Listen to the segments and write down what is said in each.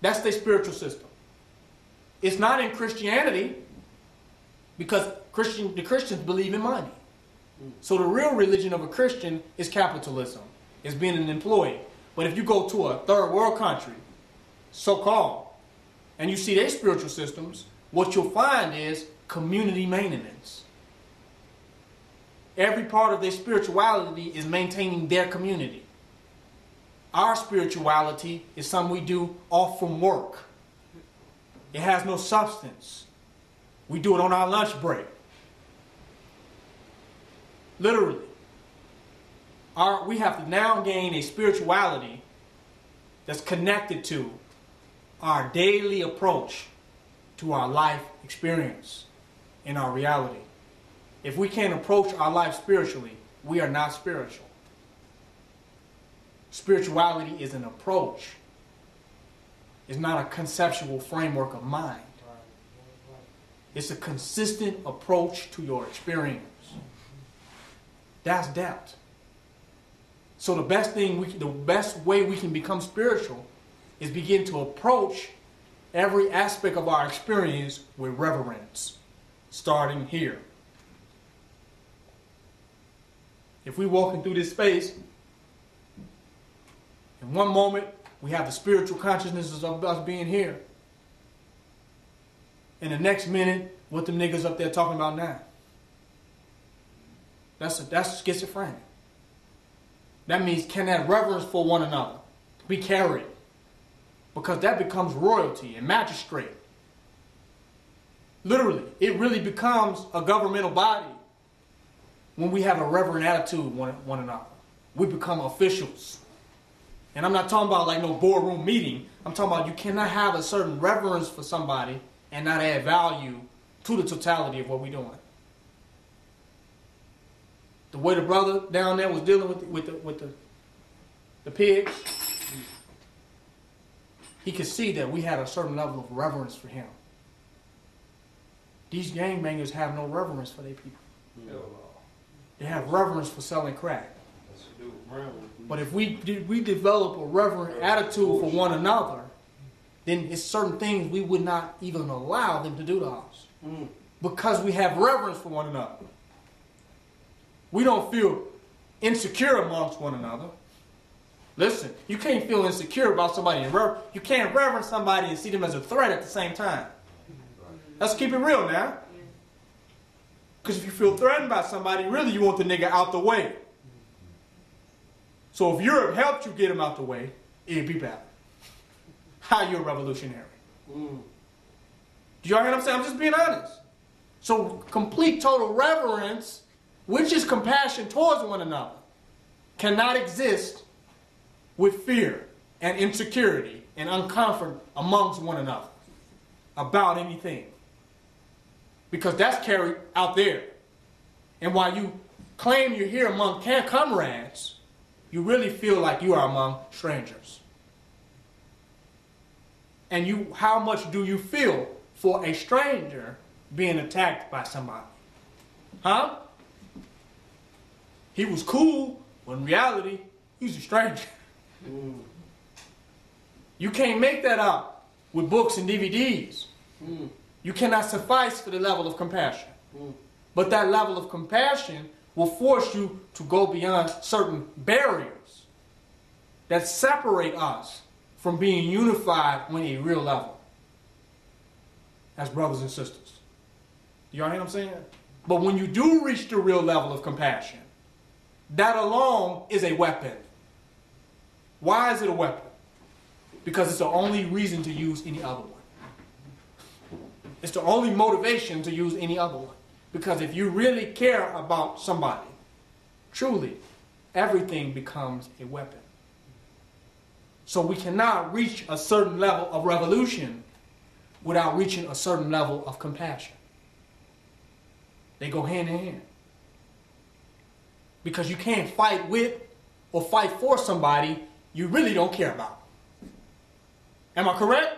That's their spiritual system. It's not in Christianity because the Christians believe in money. So the real religion of a Christian is capitalism. It's being an employee. But if you go to a third world country, so-called, and you see their spiritual systems, what you'll find is community maintenance. Every part of their spirituality is maintaining their community. Our spirituality is something we do off from work. It has no substance. We do it on our lunch break. Literally. We have to now gain a spirituality that's connected to our daily approach to our life experience and our reality. If we can't approach our life spiritually, we are not spiritual. Spirituality is an approach. It's not a conceptual framework of mind. It's a consistent approach to your experience. That's depth. So the best way we can become spiritual is begin to approach every aspect of our experience with reverence, starting here. If we're walking through this space, in one moment we have the spiritual consciousness of us being here. And the next minute, what them niggas up there talking about now? That's schizophrenic. That means can that reverence for one another be carried? Because that becomes royalty and magistrate. Literally, it really becomes a governmental body when we have a reverent attitude one another. We become officials. And I'm not talking about like no boardroom meeting. I'm talking about you cannot have a certain reverence for somebody and not add value to the totality of what we're doing. The way the brother down there was dealing with the pigs, he could see that we had a certain level of reverence for him. These gangbangers have no reverence for their people. They have reverence for selling crack. But if we develop a reverent attitude for one another, then it's certain things we would not even allow them to do to us. Because we have reverence for one another. We don't feel insecure amongst one another. Listen, you can't feel insecure about somebody. You can't reverence somebody and see them as a threat at the same time. Let's keep it real now. Because if you feel threatened by somebody, really you want the nigga out the way. So if Europe helped you get him out the way, it'd be better. How you a revolutionary? Do y'all hear what I'm saying? I'm just being honest. So complete total reverence, which is compassion towards one another, cannot exist with fear and insecurity and uncomfort amongst one another about anything. Because that's carried out there. And while you claim you're here among comrades, you really feel like you are among strangers. And how much do you feel for a stranger being attacked by somebody? Huh? He was cool, but in reality, he's a stranger. You can't make that up with books and DVDs. You cannot suffice for the level of compassion. But that level of compassion will force you to go beyond certain barriers that separate us from being unified on a real level as brothers and sisters. Do y'all hear what I'm saying? But when you do reach the real level of compassion, that alone is a weapon. Why is it a weapon? Because it's the only reason to use any other one. It's the only motivation to use any other one. Because if you really care about somebody, truly, everything becomes a weapon. So we cannot reach a certain level of revolution without reaching a certain level of compassion. They go hand in hand. Because you can't fight with or fight for somebody you really don't care about. Am I correct?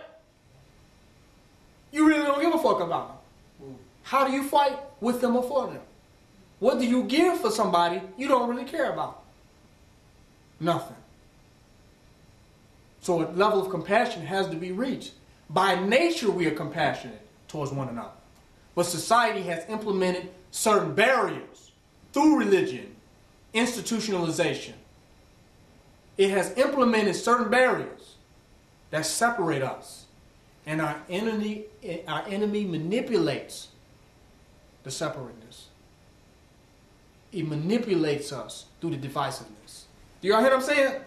You really don't give a fuck about them. How do you fight with them or for them? What do you give for somebody you don't really care about? Nothing. So a level of compassion has to be reached. By nature, we are compassionate towards one another. But society has implemented certain barriers through religion, institutionalization. It has implemented certain barriers that separate us. And our enemy manipulates the separateness. It manipulates us through the divisiveness. Do y'all hear what I'm saying?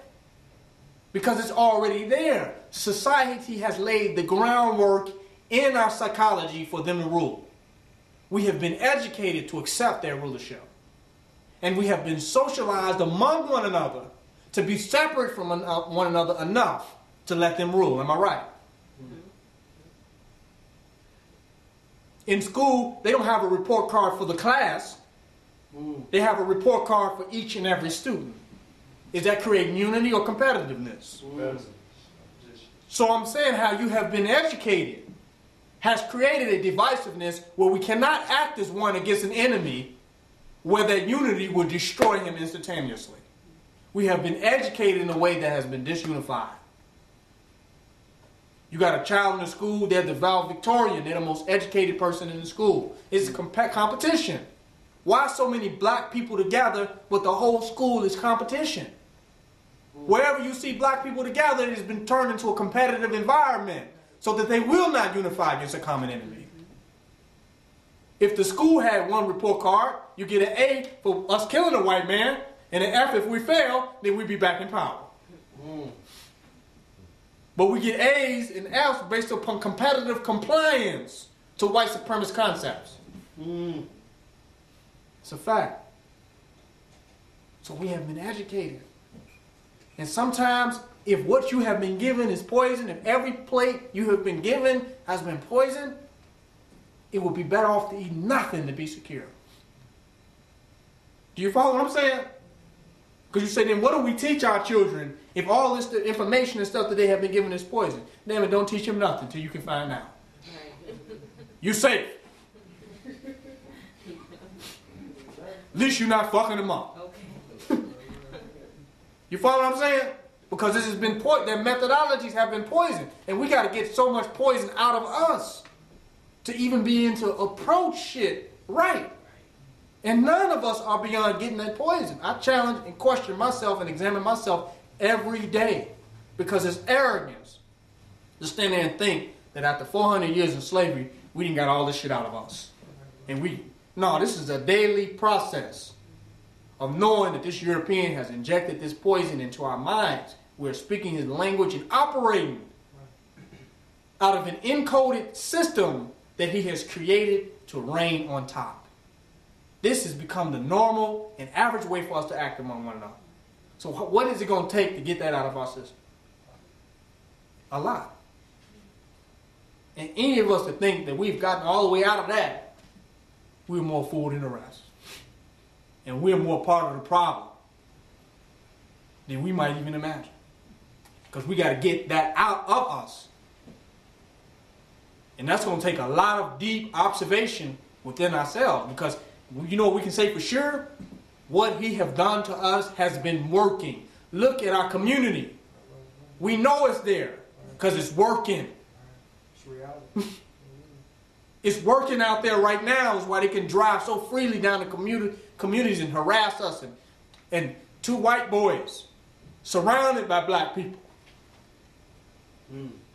Because it's already there. Society has laid the groundwork in our psychology for them to rule. We have been educated to accept their rulership. And we have been socialized among one another to be separate from one another enough to let them rule. Am I right? Mm-hmm. In school, they don't have a report card for the class. They have a report card for each and every student. Is that creating unity or competitiveness? So I'm saying how you have been educated has created a divisiveness where we cannot act as one against an enemy where that unity will destroy him instantaneously. We have been educated in a way that has been disunified. You got a child in the school, they're the valedictorian, they're the most educated person in the school. It's a competition. Why so many black people together but the whole school is competition? Wherever you see black people together, it has been turned into a competitive environment so that they will not unify against a common enemy. If the school had one report card, you get an A for us killing a white man, and an F if we fail, then we'd be back in power. But we get A's and F's based upon competitive compliance to white supremacist concepts. It's a fact. So we have been educated. And sometimes, if what you have been given is poison, if every plate you have been given has been poison, it would be better off to eat nothing to be secure. Do you follow what I'm saying? Because you say, then what do we teach our children if all this information and stuff that they have been given is poison? Damn it, don't teach them nothing until you can find out. Right. You're safe. At least you're not fucking them up. Okay. You follow what I'm saying? Because this has been their methodologies have been poisoned. And we got to get so much poison out of us to even be able to approach shit right. And none of us are beyond getting that poison. I challenge and question myself and examine myself every day. Because it's arrogance to stand there and think that after 400 years of slavery, we didn't got all this shit out of us. And no, this is a daily process of knowing that this European has injected this poison into our minds. We're speaking his language and operating out of an encoded system that he has created to reign on top. This has become the normal and average way for us to act among one another. So what is it going to take to get that out of our system? A lot. And any of us that think that we've gotten all the way out of that, we're more fool than the rest. And we're more part of the problem than we might even imagine. Because we got to get that out of us. And that's going to take a lot of deep observation within ourselves. Because you know what we can say for sure? What he have done to us has been working. Look at our community. We know it's there because it's working. It's reality. It's working out there right now is why they can drive so freely down the communities and harass us. And two white boys surrounded by black people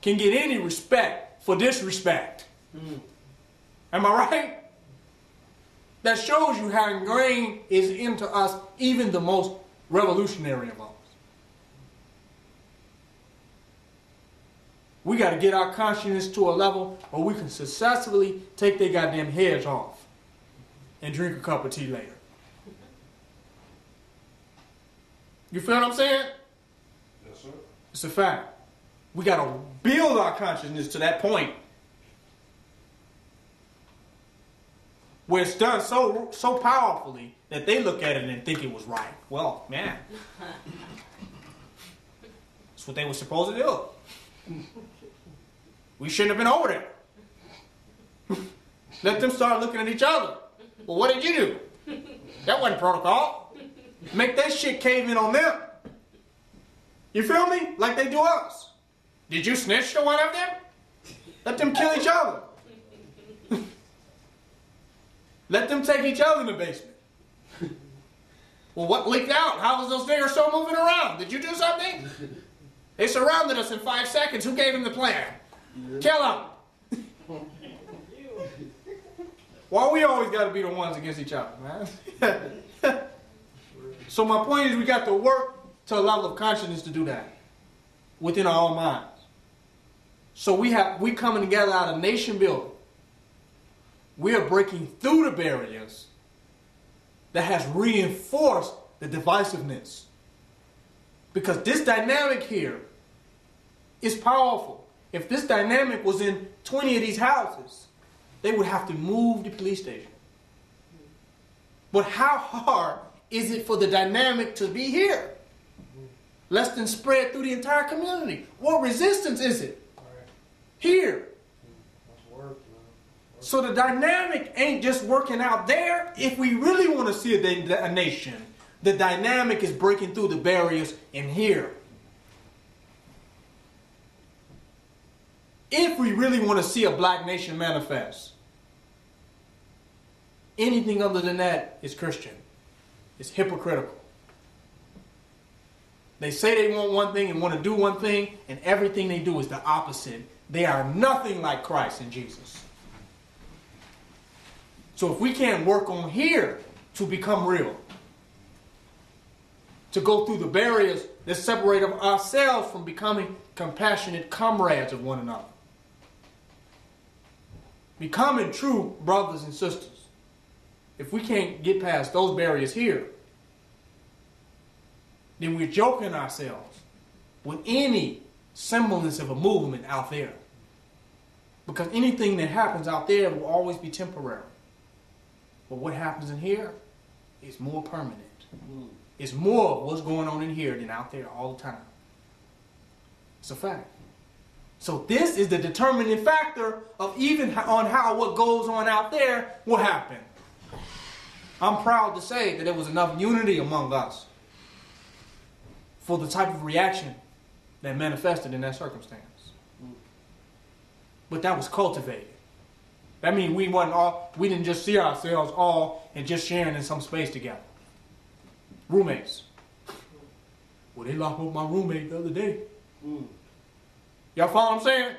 can get any respect for disrespect. Am I right? That shows you how ingrained is into us even the most revolutionary of us. We got to get our consciousness to a level where we can successfully take their goddamn heads off and drink a cup of tea later. You feel what I'm saying? Yes, sir. It's a fact. We got to build our consciousness to that point where it's done so powerfully that they look at it and think it was right. Well, man, that's what they were supposed to do. We shouldn't have been over there. Let them start looking at each other. Well, what did you do? That wasn't protocol. Make that shit cave in on them. You feel me? Like they do us. Did you snitch to one of them? Let them kill each other. Let them take each other in the basement. Well, what leaked out? How was those niggas still moving around? Did you do something? They surrounded us in 5 seconds. Who gave them the plan? Kill them. Why we always got to be the ones against each other, man? So my point is we got to work to a level of consciousness to do that within our own minds. So we coming together out of nation building. We are breaking through the barriers that has reinforced the divisiveness. Because this dynamic here is powerful. If this dynamic was in 20 of these houses, they would have to move the police station. But how hard is it for the dynamic to be here? Less than spread through the entire community. What resistance is it? Here. So the dynamic ain't just working out there. If we really want to see a nation, the dynamic is breaking through the barriers in here. If we really want to see a black nation manifest, anything other than that is Christian. It's hypocritical. They say they want one thing and want to do one thing, and everything they do is the opposite. They are nothing like Christ and Jesus. So if we can't work on here to become real, to go through the barriers that separate ourselves from becoming compassionate comrades of one another, becoming true brothers and sisters, if we can't get past those barriers here, then we're joking ourselves with any semblance of a movement out there. Because anything that happens out there will always be temporary. But what happens in here is more permanent. It's more of what's going on in here than out there all the time. It's a fact. So this is the determining factor of even on how what goes on out there will happen. I'm proud to say that there was enough unity among us for the type of reaction that manifested in that circumstance. But that was cultivated. That means we didn't just see ourselves all and just sharing in some space together. Roommates. Well, they locked up my roommate the other day. Y'all follow what I'm saying?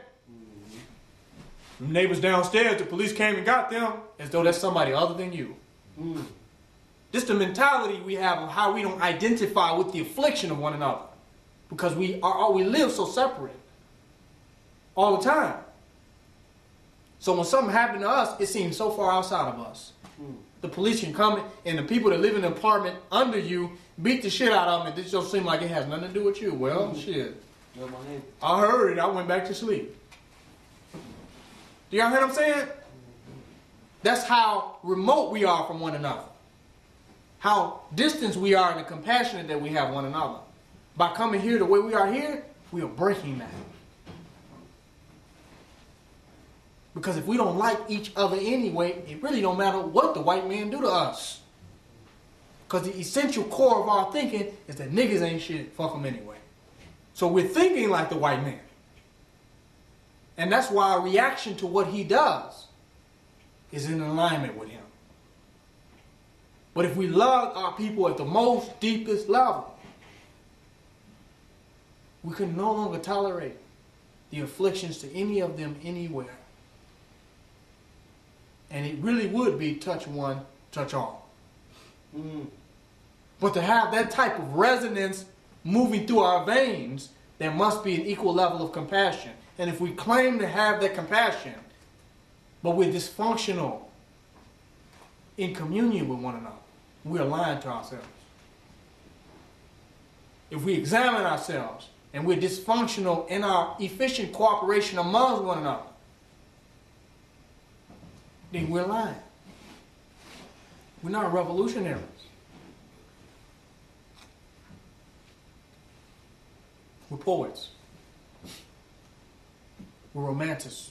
Neighbors downstairs, the police came and got them as though that's somebody other than you. Just the mentality we have of how we don't identify with the affliction of one another. Because we live so separate all the time. So when something happened to us, it seems so far outside of us. The police can come and the people that live in the apartment under you beat the shit out of them, and it just seems like it has nothing to do with you. Well, shit. I heard it. I went back to sleep. Do y'all hear what I'm saying? That's how remote we are from one another. How distant we are and the compassion that we have one another. By coming here the way we are here, we are breaking that. Because if we don't like each other anyway, it really don't matter what the white man do to us. Because the essential core of our thinking is that niggas ain't shit, fuck them anyway. So we're thinking like the white man. And that's why our reaction to what he does is in alignment with him. But if we love our people at the most deepest level, we can no longer tolerate the afflictions to any of them anywhere. And it really would be touch one, touch all. But to have that type of resonance moving through our veins, there must be an equal level of compassion. And if we claim to have that compassion, but we're dysfunctional in communion with one another, we're lying to ourselves. If we examine ourselves and we're dysfunctional in our efficient cooperation amongst one another, then we're lying. We're not revolutionaries. We're poets. We're romanticists.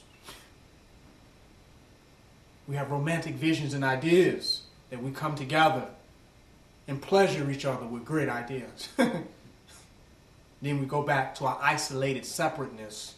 We have romantic visions and ideas that we come together and pleasure each other with great ideas. Then we go back to our isolated separateness